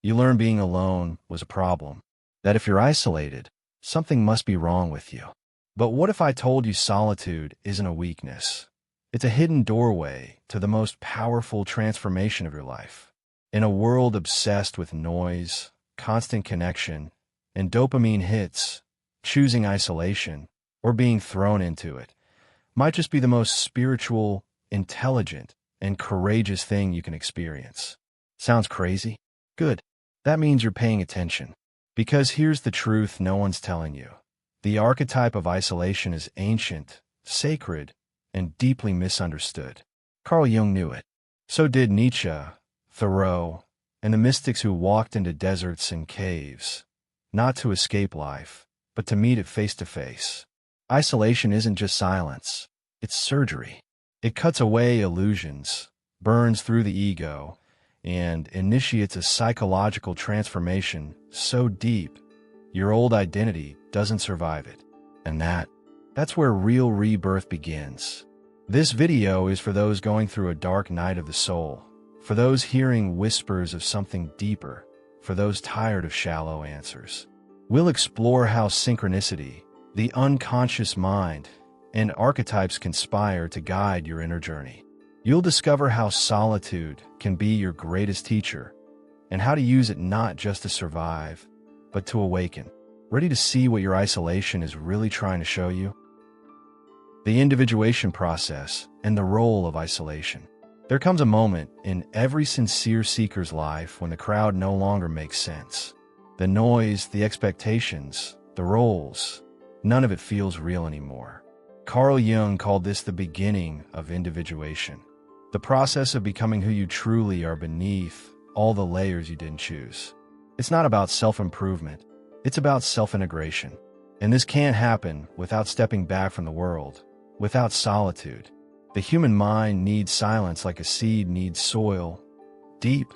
You learn being alone was a problem, that if you're isolated, something must be wrong with you. But what if I told you solitude isn't a weakness? It's a hidden doorway to the most powerful transformation of your life. In a world obsessed with noise, constant connection, and dopamine hits, choosing isolation, or being thrown into it, might just be the most spiritual, intelligent, and courageous thing you can experience. Sounds crazy? Good. That means you're paying attention. Because here's the truth no one's telling you. The archetype of isolation is ancient, sacred, and deeply misunderstood. Carl Jung knew it. So did Nietzsche, Thoreau, and the mystics who walked into deserts and caves, not to escape life, but to meet it face to face. Isolation isn't just silence, it's surgery. It cuts away illusions, burns through the ego, and initiates a psychological transformation so deep, your old identity doesn't survive it. And that's where real rebirth begins. This video is for those going through a dark night of the soul, for those hearing whispers of something deeper, for those tired of shallow answers. We'll explore how synchronicity, the unconscious mind, and archetypes conspire to guide your inner journey. You'll discover how solitude can be your greatest teacher, and how to use it not just to survive, but to awaken. Ready to see what your isolation is really trying to show you? The individuation process and the role of isolation. There comes a moment in every sincere seeker's life when the crowd no longer makes sense. The noise, the expectations, the roles, none of it feels real anymore. Carl Jung called this the beginning of individuation. The process of becoming who you truly are beneath all the layers you didn't choose. It's not about self-improvement, it's about self-integration. And this can't happen without stepping back from the world, without solitude. The human mind needs silence like a seed needs soil, deep,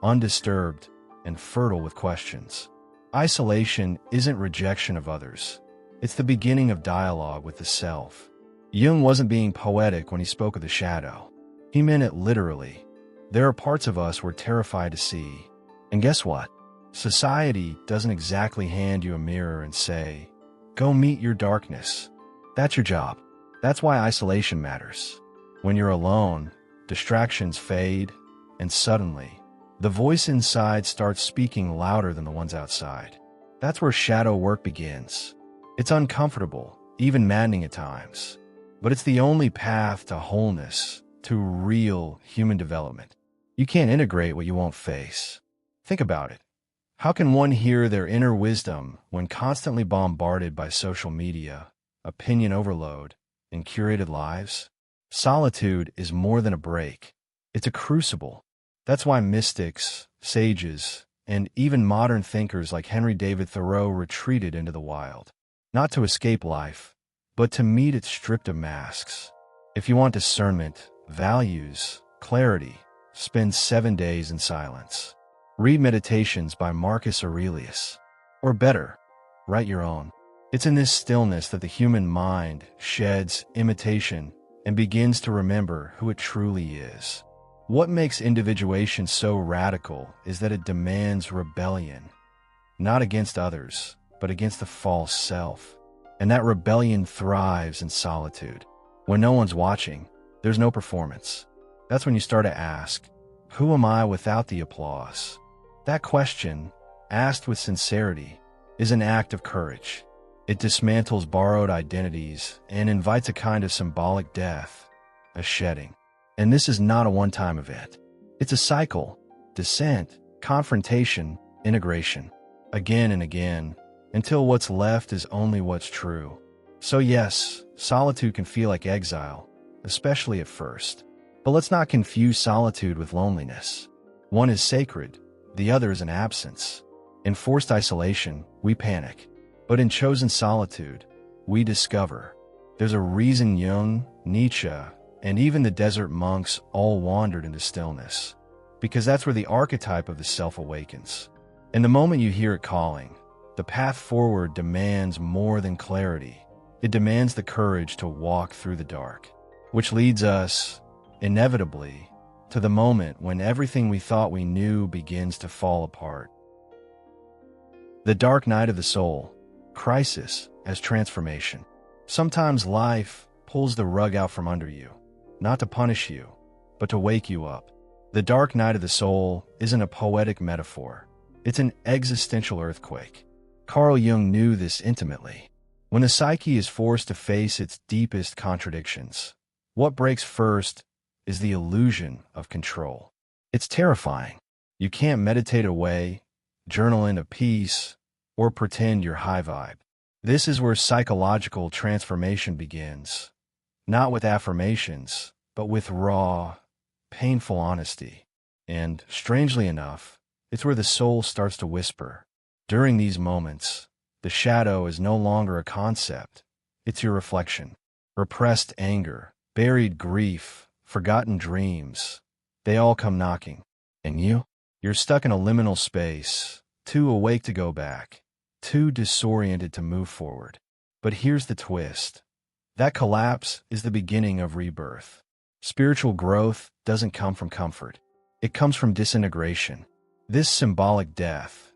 undisturbed, and fertile with questions. Isolation isn't rejection of others. It's the beginning of dialogue with the self. Jung wasn't being poetic when he spoke of the shadow. He meant it literally. There are parts of us we're terrified to see. And guess what? Society doesn't exactly hand you a mirror and say, "Go meet your darkness." That's your job. That's why isolation matters. When you're alone, distractions fade, and suddenly, the voice inside starts speaking louder than the ones outside. That's where shadow work begins. It's uncomfortable, even maddening at times, but it's the only path to wholeness, to real human development. You can't integrate what you won't face. Think about it. How can one hear their inner wisdom when constantly bombarded by social media, opinion overload, and curated lives? Solitude is more than a break. It's a crucible. That's why mystics, sages, and even modern thinkers like Henry David Thoreau retreated into the wild. Not to escape life, but to meet it stripped of masks. If you want discernment, values, clarity, spend 7 days in silence. Read Meditations by Marcus Aurelius. Or better, write your own. It's in this stillness that the human mind sheds imitation and begins to remember who it truly is. What makes individuation so radical is that it demands rebellion, not against others, but against the false self. And that rebellion thrives in solitude. When no one's watching, there's no performance. That's when you start to ask, who am I without the applause? That question, asked with sincerity, is an act of courage. It dismantles borrowed identities and invites a kind of symbolic death, a shedding. And this is not a one-time event. It's a cycle, descent, confrontation, integration, again and again, until what's left is only what's true. So yes, solitude can feel like exile, especially at first. But let's not confuse solitude with loneliness. One is sacred, the other is an absence. In forced isolation, we panic. But in chosen solitude, we discover. There's a reason Jung, Nietzsche, and even the desert monks all wandered into stillness. Because that's where the archetype of the self awakens. And the moment you hear it calling, the path forward demands more than clarity. It demands the courage to walk through the dark. Which leads us, inevitably, to the moment when everything we thought we knew begins to fall apart. The dark night of the soul, crisis as transformation. Sometimes life pulls the rug out from under you, not to punish you, but to wake you up. The dark night of the soul isn't a poetic metaphor. It's an existential earthquake. Carl Jung knew this intimately. When the psyche is forced to face its deepest contradictions, what breaks first is the illusion of control. It's terrifying. You can't meditate away, journal into peace, or pretend you're high vibe. This is where psychological transformation begins. Not with affirmations, but with raw, painful honesty. And, strangely enough, it's where the soul starts to whisper. During these moments, the shadow is no longer a concept. It's your reflection. Repressed anger, buried grief, forgotten dreams. They all come knocking. And you're stuck in a liminal space, too awake to go back, too disoriented to move forward. But here's the twist. That collapse is the beginning of rebirth. Spiritual growth doesn't come from comfort. It comes from disintegration. This symbolic death,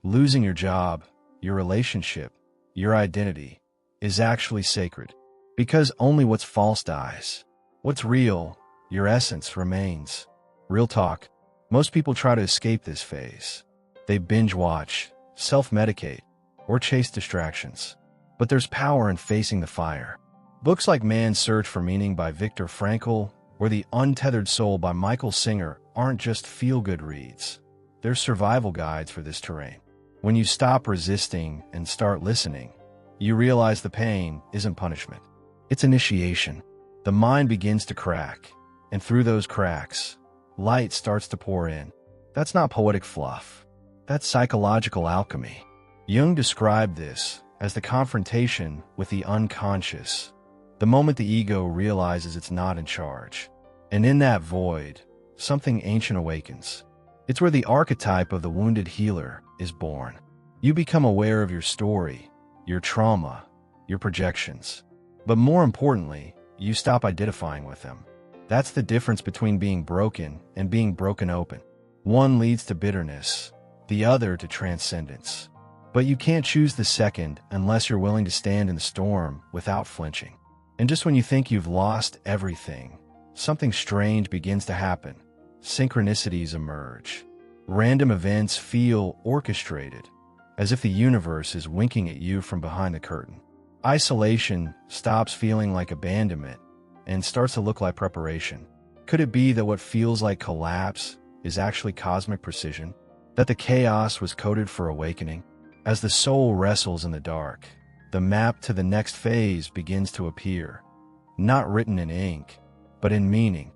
losing your job, your relationship, your identity, is actually sacred. Because only what's false dies. What's real, your essence, remains. Real talk. Most people try to escape this phase. They binge watch, self-medicate, or chase distractions. But there's power in facing the fire. Books like Man's Search for Meaning by Viktor Frankl or The Untethered Soul by Michael Singer aren't just feel-good reads. They're survival guides for this terrain. When you stop resisting and start listening, you realize the pain isn't punishment. It's initiation. The mind begins to crack, and through those cracks, light starts to pour in. That's not poetic fluff. That's psychological alchemy. Jung described this as the confrontation with the unconscious, the moment the ego realizes it's not in charge. And in that void, something ancient awakens. It's where the archetype of the wounded healer is born. You become aware of your story, your trauma, your projections. But more importantly, you stop identifying with them. That's the difference between being broken and being broken open. One leads to bitterness, the other to transcendence. But you can't choose the second unless you're willing to stand in the storm without flinching. And just when you think you've lost everything, something strange begins to happen. Synchronicities emerge. Random events feel orchestrated, as if the universe is winking at you from behind the curtain. Isolation stops feeling like abandonment and starts to look like preparation. Could it be that what feels like collapse is actually cosmic precision? That the chaos was coded for awakening? As the soul wrestles in the dark, the map to the next phase begins to appear, not written in ink, but in meaning.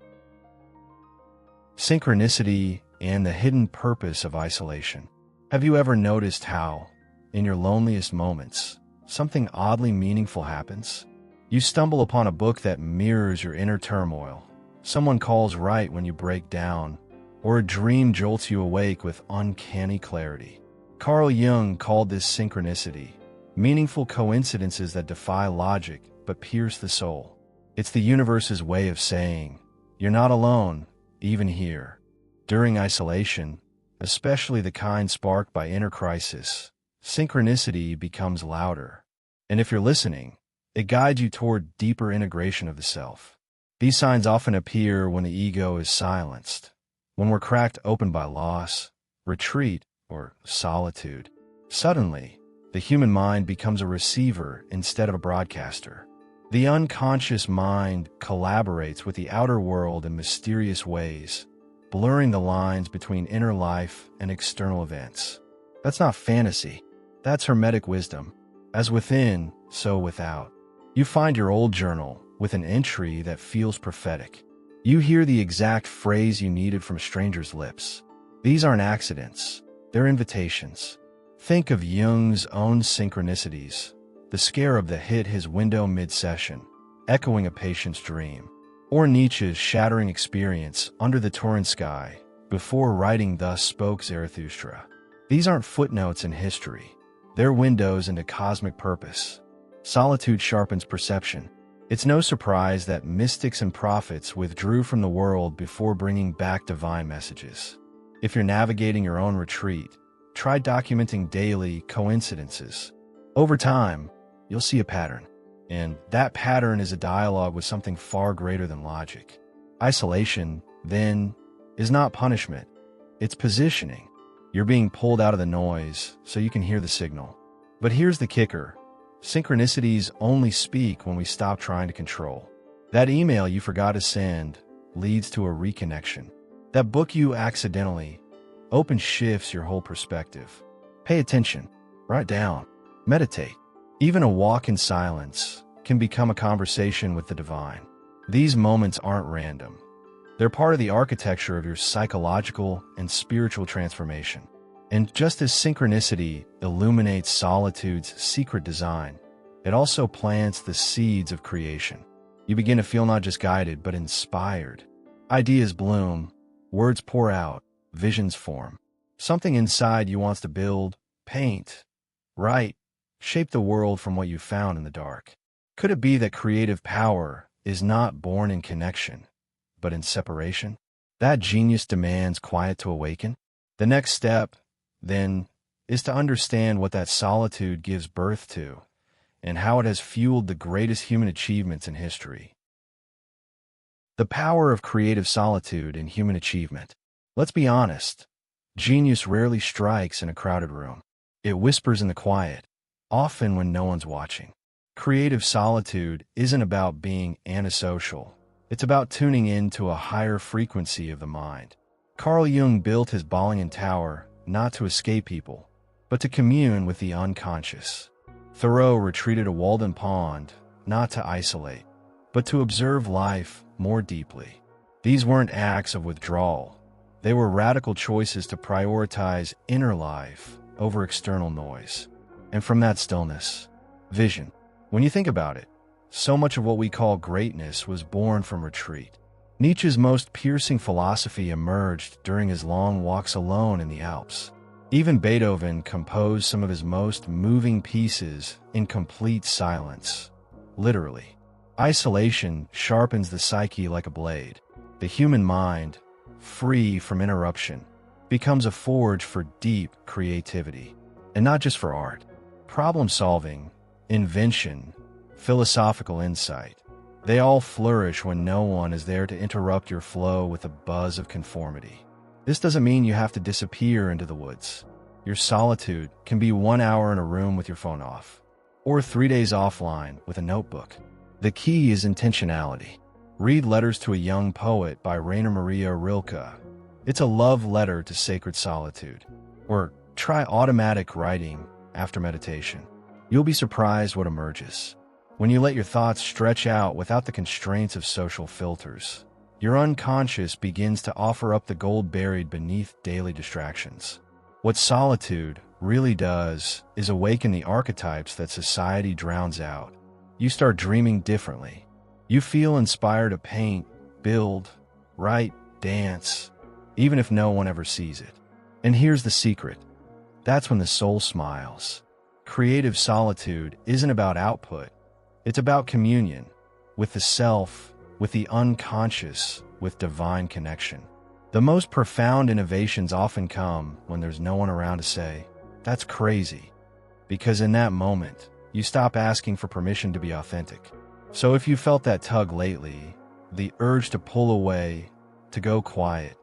Synchronicity and the hidden purpose of isolation. Have you ever noticed how, in your loneliest moments, something oddly meaningful happens? You stumble upon a book that mirrors your inner turmoil. Someone calls right when you break down, or a dream jolts you awake with uncanny clarity. Carl Jung called this synchronicity, meaningful coincidences that defy logic but pierce the soul. It's the universe's way of saying, you're not alone, even here. During isolation, especially the kind sparked by inner crisis, synchronicity becomes louder. And if you're listening, it guides you toward deeper integration of the self. These signs often appear when the ego is silenced, when we're cracked open by loss, retreat, or solitude. Suddenly, the human mind becomes a receiver instead of a broadcaster. The unconscious mind collaborates with the outer world in mysterious ways, blurring the lines between inner life and external events. That's not fantasy. That's hermetic wisdom. As within, so without. You find your old journal with an entry that feels prophetic. You hear the exact phrase you needed from strangers' lips. These aren't accidents. They're invitations. Think of Jung's own synchronicities, the scarab that hit his window mid-session, echoing a patient's dream, or Nietzsche's shattering experience under the Turin sky, before writing Thus Spoke Zarathustra. These aren't footnotes in history. They're windows into cosmic purpose. Solitude sharpens perception. It's no surprise that mystics and prophets withdrew from the world before bringing back divine messages. If you're navigating your own retreat, try documenting daily coincidences. Over time, you'll see a pattern. And that pattern is a dialogue with something far greater than logic. Isolation, then, is not punishment. It's positioning. You're being pulled out of the noise so you can hear the signal. But here's the kicker. Synchronicities only speak when we stop trying to control. That email you forgot to send leads to a reconnection. That book you accidentally opened shifts your whole perspective. Pay attention. Write down. Meditate. Even a walk in silence can become a conversation with the divine. These moments aren't random. They're part of the architecture of your psychological and spiritual transformation. And just as synchronicity illuminates solitude's secret design, it also plants the seeds of creation. You begin to feel not just guided, but inspired. Ideas bloom, words pour out, visions form. Something inside you wants to build, paint, write, shape the world from what you found in the dark. Could it be that creative power is not born in connection, but in separation? That genius demands quiet to awaken? The next step, then, is to understand what that solitude gives birth to and how it has fueled the greatest human achievements in history. The power of creative solitude in human achievement. Let's be honest, genius rarely strikes in a crowded room. It whispers in the quiet, often when no one's watching. Creative solitude isn't about being antisocial. It's about tuning into a higher frequency of the mind. Carl Jung built his Ballingen Tower not to escape people, but to commune with the unconscious. Thoreau retreated to Walden Pond not to isolate, but to observe life more deeply. These weren't acts of withdrawal. They were radical choices to prioritize inner life over external noise. And from that stillness, vision. When you think about it, so much of what we call greatness was born from retreat. Nietzsche's most piercing philosophy emerged during his long walks alone in the Alps. Even Beethoven composed some of his most moving pieces in complete silence. Literally. Isolation sharpens the psyche like a blade. The human mind, free from interruption, becomes a forge for deep creativity. And not just for art. Problem solving, invention, philosophical insight. They all flourish when no one is there to interrupt your flow with a buzz of conformity. This doesn't mean you have to disappear into the woods. Your solitude can be 1 hour in a room with your phone off, or 3 days offline with a notebook. The key is intentionality. Read Letters to a Young Poet by Rainer Maria Rilke. It's a love letter to sacred solitude. Or try automatic writing after meditation. You'll be surprised what emerges. When you let your thoughts stretch out without the constraints of social filters, your unconscious begins to offer up the gold buried beneath daily distractions. What solitude really does is awaken the archetypes that society drowns out. You start dreaming differently. You feel inspired to paint, build, write, dance, even if no one ever sees it. And here's the secret. That's when the soul smiles. Creative solitude isn't about output. It's about communion with the self, with the unconscious, with divine connection. The most profound innovations often come when there's no one around to say, "That's crazy." Because in that moment, you stop asking for permission to be authentic. So if you felt that tug lately, the urge to pull away, to go quiet,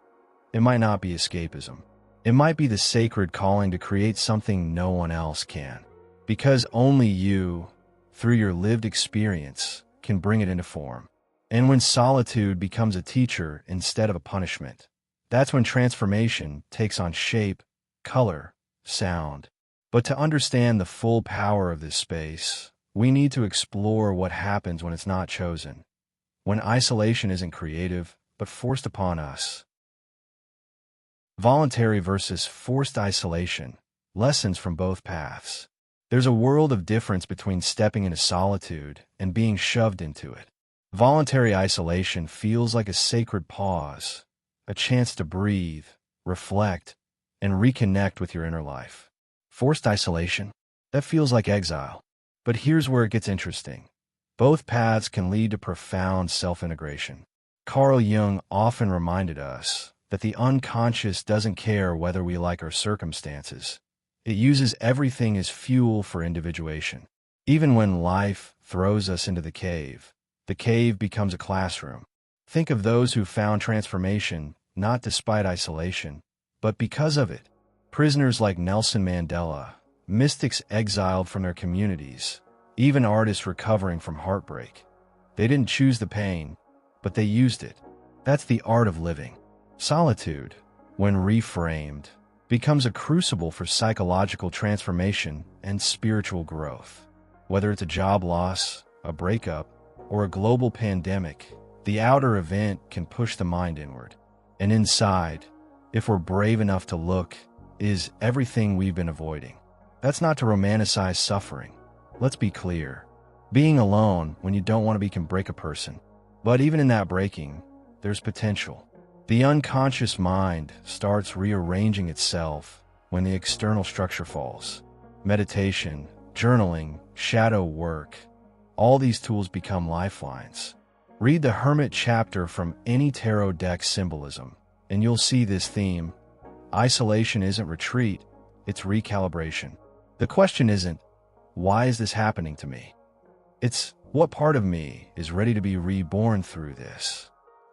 it might not be escapism. It might be the sacred calling to create something no one else can. Because only you, through your lived experience, can bring it into form. And when solitude becomes a teacher instead of a punishment, that's when transformation takes on shape, color, sound. But to understand the full power of this space, we need to explore what happens when it's not chosen, when isolation isn't creative, but forced upon us. Voluntary versus forced isolation, lessons from both paths. There's a world of difference between stepping into solitude and being shoved into it. Voluntary isolation feels like a sacred pause, a chance to breathe, reflect, and reconnect with your inner life. Forced isolation, that feels like exile. But here's where it gets interesting. Both paths can lead to profound self-integration. Carl Jung often reminded us that the unconscious doesn't care whether we like our circumstances. It uses everything as fuel for individuation. Even when life throws us into the cave becomes a classroom. Think of those who found transformation not despite isolation, but because of it. Prisoners like Nelson Mandela, mystics exiled from their communities, even artists recovering from heartbreak. They didn't choose the pain, but they used it. That's the art of living. Solitude, when reframed, becomes a crucible for psychological transformation and spiritual growth. Whether it's a job loss, a breakup, or a global pandemic, the outer event can push the mind inward. And inside, if we're brave enough to look, is everything we've been avoiding. That's not to romanticize suffering. Let's be clear. Being alone when you don't want to be can break a person. But even in that breaking, there's potential. The unconscious mind starts rearranging itself when the external structure falls. Meditation, journaling, shadow work, all these tools become lifelines. Read the Hermit chapter from any tarot deck symbolism, and you'll see this theme. Isolation isn't retreat, it's recalibration. The question isn't, why is this happening to me? It's, what part of me is ready to be reborn through this?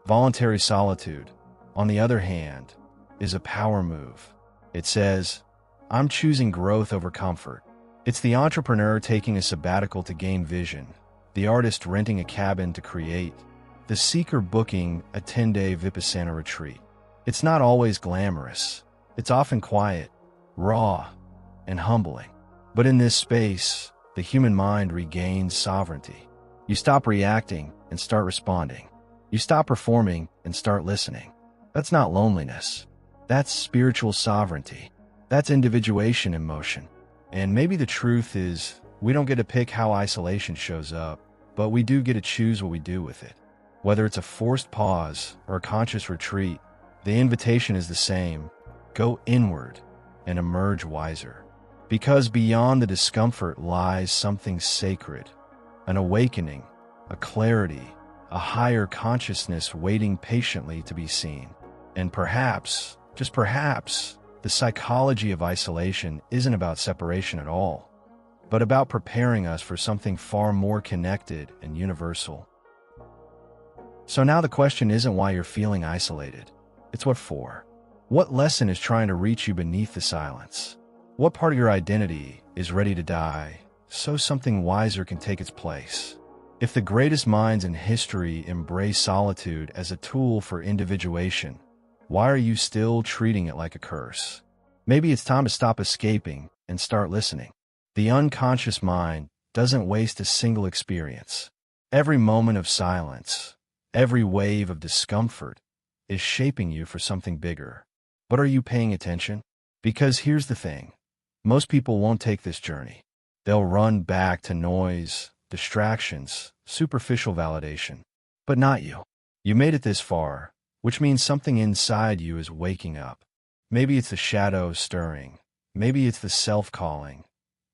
Voluntary solitude, on the other hand, is a power move. It says, I'm choosing growth over comfort. It's the entrepreneur taking a sabbatical to gain vision, the artist renting a cabin to create, the seeker booking a 10-day Vipassana retreat. It's not always glamorous. It's often quiet, raw, and humbling. But in this space, the human mind regains sovereignty. You stop reacting and start responding. You stop performing and start listening. That's not loneliness. That's spiritual sovereignty. That's individuation in motion. And maybe the truth is, we don't get to pick how isolation shows up, but we do get to choose what we do with it. Whether it's a forced pause or a conscious retreat, the invitation is the same. Go inward and emerge wiser. Because beyond the discomfort lies something sacred, an awakening, a clarity, a higher consciousness waiting patiently to be seen. And perhaps, just perhaps, the psychology of isolation isn't about separation at all, but about preparing us for something far more connected and universal. So now the question isn't why you're feeling isolated. It's what for. What lesson is trying to reach you beneath the silence? What part of your identity is ready to die so something wiser can take its place? If the greatest minds in history embrace solitude as a tool for individuation, why are you still treating it like a curse? Maybe it's time to stop escaping and start listening. The unconscious mind doesn't waste a single experience. Every moment of silence, every wave of discomfort is shaping you for something bigger. But are you paying attention? Because here's the thing. Most people won't take this journey. They'll run back to noise, distractions, superficial validation. But not you. You made it this far, which means something inside you is waking up. Maybe it's the shadows stirring. Maybe it's the self calling.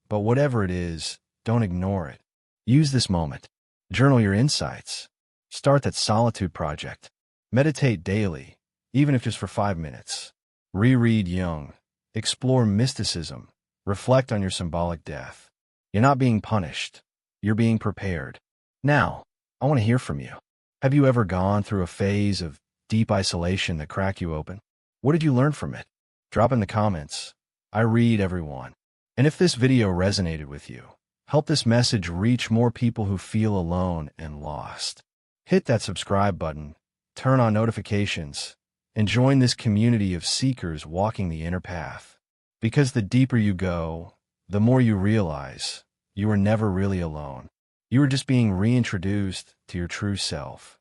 But whatever it is, don't ignore it. Use this moment. Journal your insights. Start that solitude project. Meditate daily, even if just for 5 minutes. Reread Jung. Explore mysticism. Reflect on your symbolic death. You're not being punished. You're being prepared. Now, I want to hear from you. Have you ever gone through a phase of deep isolation that cracked you open? What did you learn from it? Drop in the comments. I read everyone. And if this video resonated with you, help this message reach more people who feel alone and lost. Hit that subscribe button, turn on notifications, and join this community of seekers walking the inner path. Because the deeper you go, the more you realize you were never really alone. You were just being reintroduced to your true self.